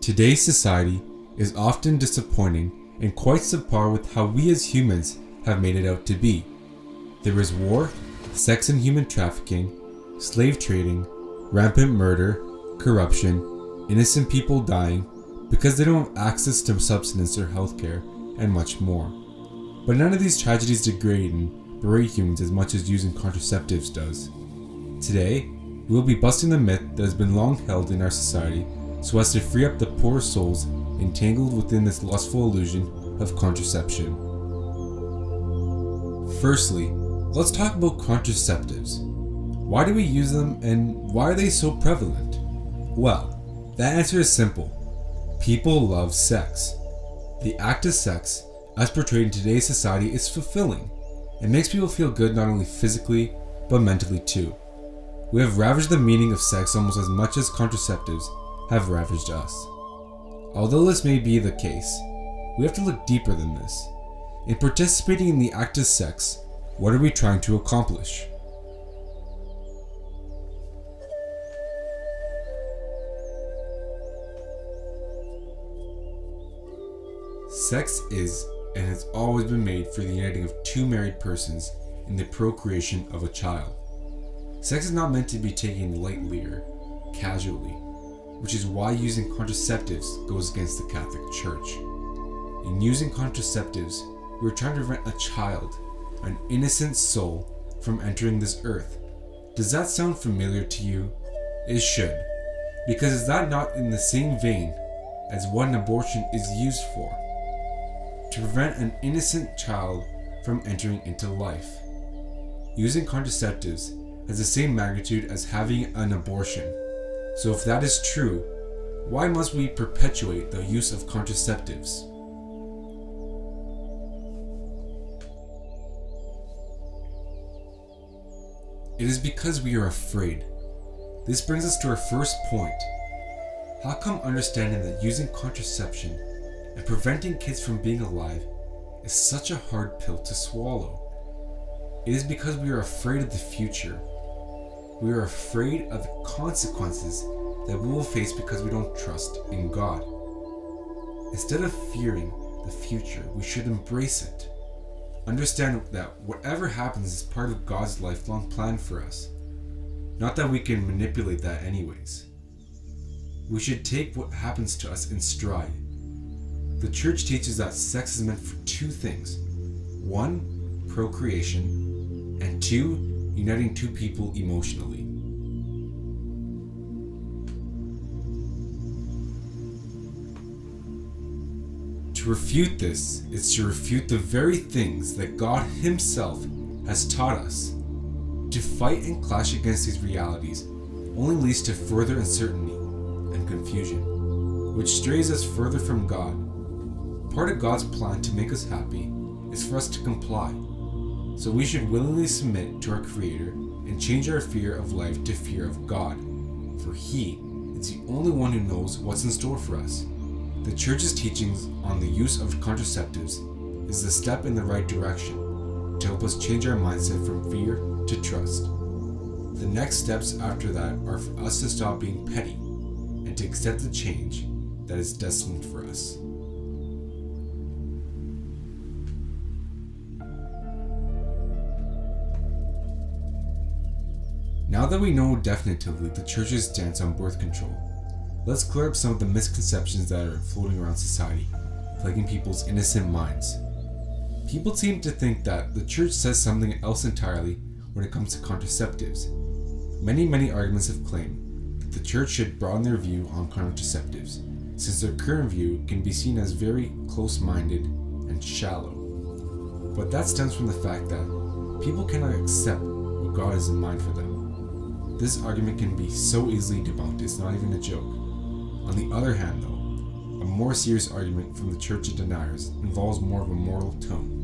Today's society is often disappointing and quite subpar with how we as humans have made it out to be. There is war, sex and human trafficking, slave trading, rampant murder, corruption, innocent people dying because they don't have access to subsistence or healthcare, and much more. But none of these tragedies degrade and berate humans as much as using contraceptives does. Today, we will be busting the myth that has been long held in our society so as to free up the poor souls entangled within this lustful illusion of contraception. Firstly, let's talk about contraceptives. Why do we use them and why are they so prevalent? Well, the answer is simple. People love sex. The act of sex, as portrayed in today's society, is fulfilling. It makes people feel good not only physically, but mentally too. We have ravaged the meaning of sex almost as much as contraceptives have ravaged us. Although this may be the case, we have to look deeper than this. In participating in the act of sex, what are we trying to accomplish? Sex is and has always been made for the uniting of two married persons in the procreation of a child. Sex is not meant to be taken lightly or casually, which is why using contraceptives goes against the Catholic Church. In using contraceptives, we are trying to prevent a child, an innocent soul, from entering this earth. Does that sound familiar to you? It should, because is that not in the same vein as what an abortion is used for? To prevent an innocent child from entering into life. Using contraceptives has the same magnitude as having an abortion. So if that is true, why must we perpetuate the use of contraceptives? It is because we are afraid. This brings us to our first point. How come understanding that using contraception and preventing kids from being alive is such a hard pill to swallow? It is because we are afraid of the future. We are afraid of the consequences that we will face because we don't trust in God. Instead of fearing the future, we should embrace it. Understand that whatever happens is part of God's lifelong plan for us. Not that we can manipulate that anyways. We should take what happens to us in stride. The church teaches that sex is meant for two things. 1, procreation, and 2, uniting two people emotionally. To refute this is to refute the very things that God Himself has taught us. To fight and clash against these realities only leads to further uncertainty and confusion, which strays us further from God. Part of God's plan to make us happy is for us to comply. So we should willingly submit to our Creator and change our fear of life to fear of God, for He is the only one who knows what's in store for us. The Church's teachings on the use of contraceptives is a step in the right direction to help us change our mindset from fear to trust. The next steps after that are for us to stop being petty and to accept the change that is destined for us. Now that we know definitively the Church's stance on birth control, let's clear up some of the misconceptions that are floating around society, plaguing people's innocent minds. People seem to think that the Church says something else entirely when it comes to contraceptives. Many arguments have claimed that the Church should broaden their view on contraceptives, since their current view can be seen as very close-minded and shallow. But that stems from the fact that people cannot accept what God has in mind for them. This argument can be so easily debunked, it's not even a joke. On the other hand though, a more serious argument from the Church of Deniers involves more of a moral tone.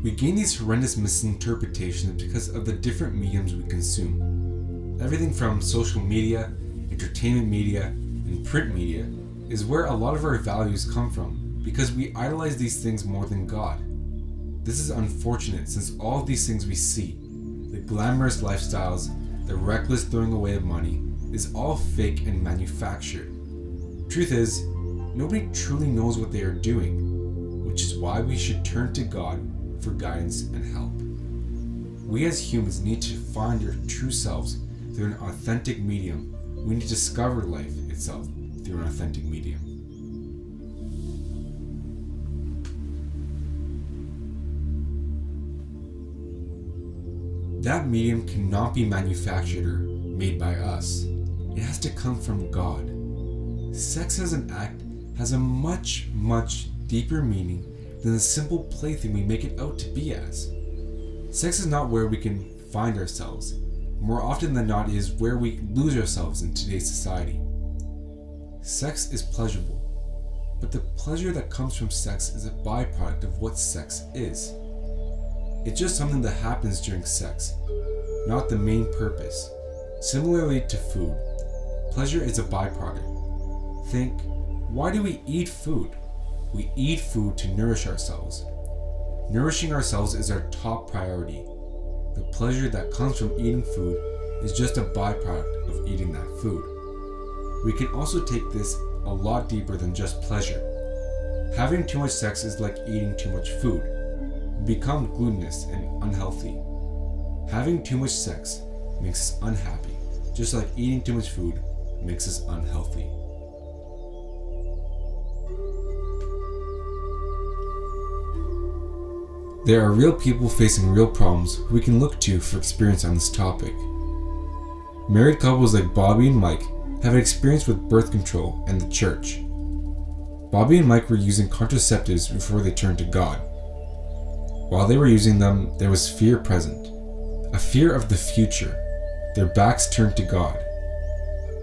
We gain these horrendous misinterpretations because of the different mediums we consume. Everything from social media, entertainment media, and print media is where a lot of our values come from because we idolize these things more than God. This is unfortunate since all of these things we see, the glamorous lifestyles, the reckless throwing away of money is all fake and manufactured. Truth is, nobody truly knows what they are doing, which is why we should turn to God for guidance and help. We as humans need to find our true selves through an authentic medium. We need to discover life itself through an authentic medium. That medium cannot be manufactured or made by us. It has to come from God. Sex as an act has a much, much deeper meaning than the simple plaything we make it out to be as. Sex is not where we can find ourselves. More often than not, it is where we lose ourselves in today's society. Sex is pleasurable, but the pleasure that comes from sex is a byproduct of what sex is. It's just something that happens during sex, not the main purpose. Similarly to food, pleasure is a byproduct. Think, why do we eat food? We eat food to nourish ourselves. Nourishing ourselves is our top priority. The pleasure that comes from eating food is just a byproduct of eating that food. We can also take this a lot deeper than just pleasure. Having too much sex is like eating too much food. We become gluttonous and unhealthy. Having too much sex makes us unhappy, just like eating too much food makes us unhealthy. There are real people facing real problems who we can look to for experience on this topic. Married couples like Bobby and Mike have an experience with birth control and the church. Bobby and Mike were using contraceptives before they turned to God. While they were using them, there was fear present, a fear of the future. Their backs turned to God.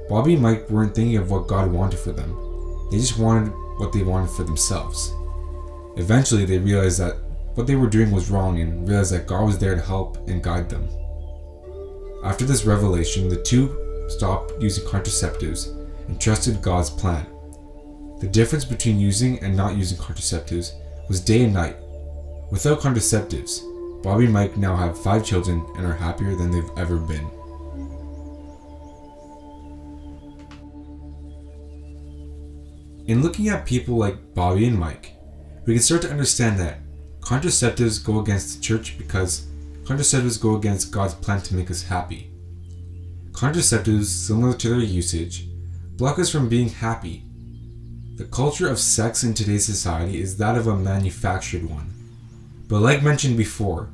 Bobby and Mike weren't thinking of what God wanted for them. They just wanted what they wanted for themselves. Eventually, they realized that what they were doing was wrong and realized that God was there to help and guide them. After this revelation, the two stopped using contraceptives and trusted God's plan. The difference between using and not using contraceptives was day and night. Without contraceptives, Bobby and Mike now have 5 children and are happier than they've ever been. In looking at people like Bobby and Mike, we can start to understand that contraceptives go against the church because contraceptives go against God's plan to make us happy. Contraceptives, similar to their usage, block us from being happy. The culture of sex in today's society is that of a manufactured one. But like mentioned before,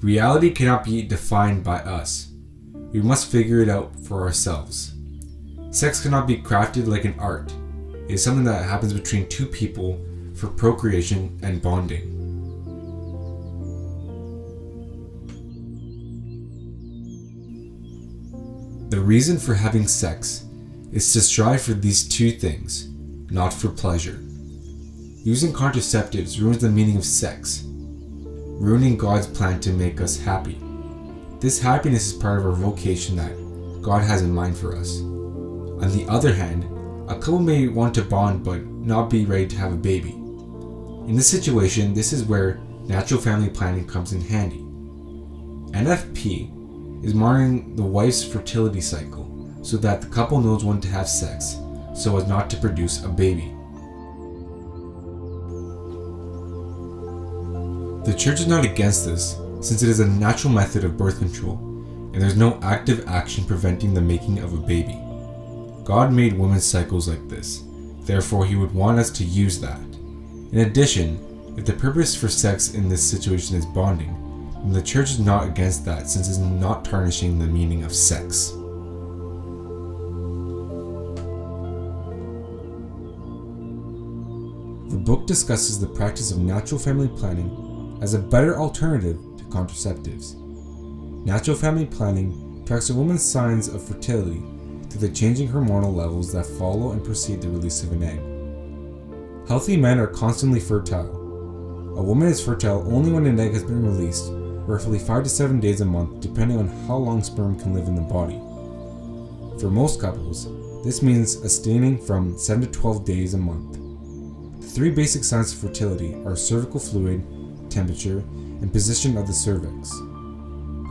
reality cannot be defined by us. We must figure it out for ourselves. Sex cannot be crafted like an art. It is something that happens between two people for procreation and bonding. The reason for having sex is to strive for these two things, not for pleasure. Using contraceptives ruins the meaning of sex, ruining God's plan to make us happy. This happiness is part of our vocation that God has in mind for us. On the other hand, a couple may want to bond but not be ready to have a baby. In this situation, this is where natural family planning comes in handy. NFP is monitoring the wife's fertility cycle so that the couple knows when to have sex so as not to produce a baby. The church is not against this since it is a natural method of birth control and there's no active action preventing the making of a baby. God made women's cycles like this, therefore He would want us to use that. In addition, if the purpose for sex in this situation is bonding, then the church is not against that since it is not tarnishing the meaning of sex. The book discusses the practice of natural family planning as a better alternative to contraceptives. Natural family planning tracks a woman's signs of fertility through the changing hormonal levels that follow and precede the release of an egg. Healthy men are constantly fertile. A woman is fertile only when an egg has been released, roughly 5 to 7 days a month depending on how long sperm can live in the body. For most couples, this means a staining from 7 to 12 days a month. The 3 basic signs of fertility are cervical fluid, temperature, and position of the cervix.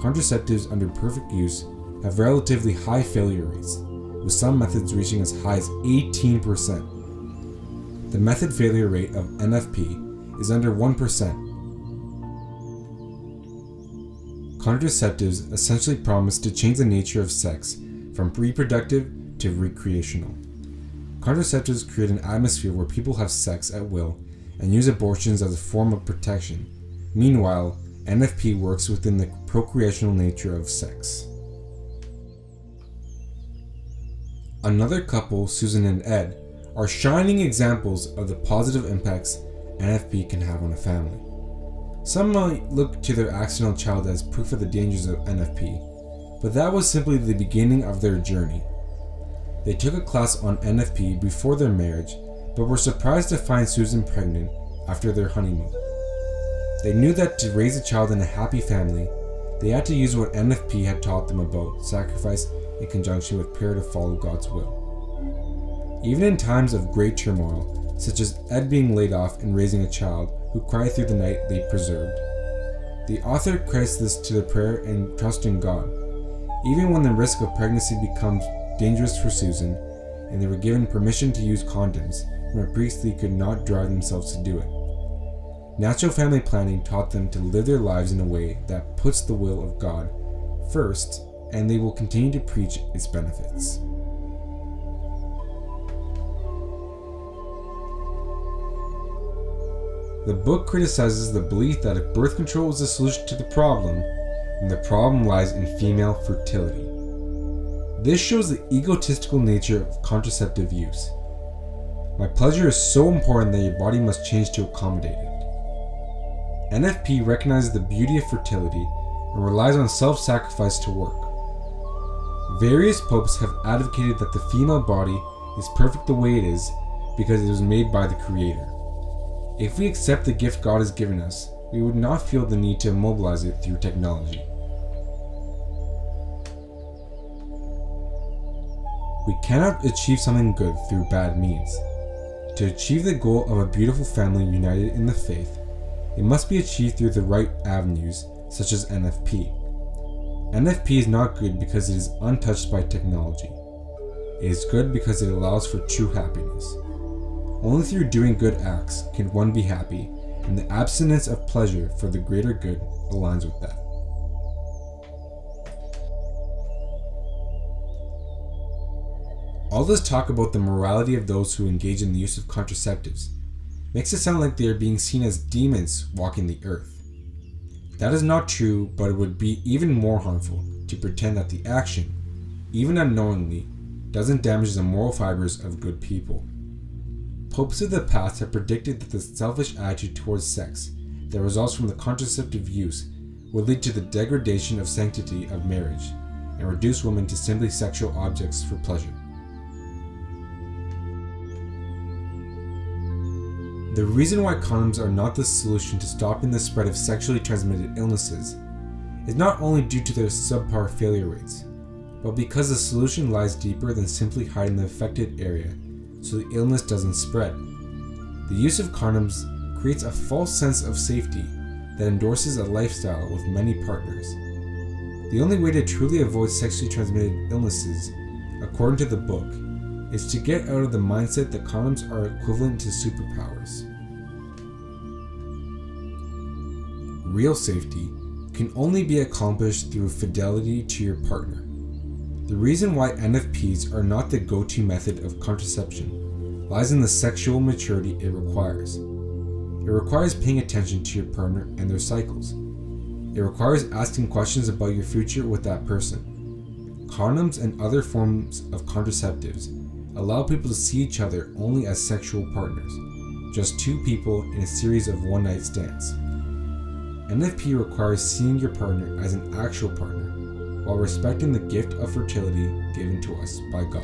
contraceptives under perfect use have relatively high failure rates, with some methods reaching as high as 18%. The method failure rate of NFP is under 1%. Contraceptives essentially promise to change the nature of sex from reproductive to recreational. Contraceptives create an atmosphere where people have sex at will and use abortions as a form of protection. Meanwhile, NFP works within the procreational nature of sex. Another couple, Susan and Ed, are shining examples of the positive impacts NFP can have on a family. Some might look to their accidental child as proof of the dangers of NFP, but that was simply the beginning of their journey. They took a class on NFP before their marriage, but were surprised to find Susan pregnant after their honeymoon. They knew that to raise a child in a happy family, they had to use what NFP had taught them about sacrifice in conjunction with prayer to follow God's will. Even in times of great turmoil, such as Ed being laid off and raising a child who cried through the night they preserved, the author credits this to the prayer and trust in God, even when the risk of pregnancy becomes dangerous for Susan, and they were given permission to use condoms from a priest they could not drive themselves to do it. Natural family planning taught them to live their lives in a way that puts the will of God first, and they will continue to preach its benefits. The book criticizes the belief that if birth control is the solution to the problem, then the problem lies in female fertility. This shows the egotistical nature of contraceptive use. My pleasure is so important that your body must change to accommodate it. NFP recognizes the beauty of fertility and relies on self-sacrifice to work. Various popes have advocated that the female body is perfect the way it is because it was made by the Creator. If we accept the gift God has given us, we would not feel the need to immobilize it through technology. We cannot achieve something good through bad means. To achieve the goal of a beautiful family united in the faith, it must be achieved through the right avenues, such as NFP. NFP is not good because it is untouched by technology. It is good because it allows for true happiness. Only through doing good acts can one be happy, and the abstinence of pleasure for the greater good aligns with that. All this talk about the morality of those who engage in the use of contraceptives makes it sound like they are being seen as demons walking the earth. That is not true, but it would be even more harmful to pretend that the action, even unknowingly, doesn't damage the moral fibers of good people. Popes of the past have predicted that the selfish attitude towards sex that results from the contraceptive use will lead to the degradation of sanctity of marriage and reduce women to simply sexual objects for pleasure. The reason why condoms are not the solution to stopping the spread of sexually transmitted illnesses is not only due to their subpar failure rates, but because the solution lies deeper than simply hiding the affected area so the illness doesn't spread. The use of condoms creates a false sense of safety that endorses a lifestyle with many partners. The only way to truly avoid sexually transmitted illnesses, according to the book, is to get out of the mindset that condoms are equivalent to superpowers. Real safety can only be accomplished through fidelity to your partner. The reason why NFPs are not the go-to method of contraception lies in the sexual maturity it requires. It requires paying attention to your partner and their cycles. It requires asking questions about your future with that person. Condoms and other forms of contraceptives allow people to see each other only as sexual partners, just two people in a series of one-night stands. NFP requires seeing your partner as an actual partner, while respecting the gift of fertility given to us by God.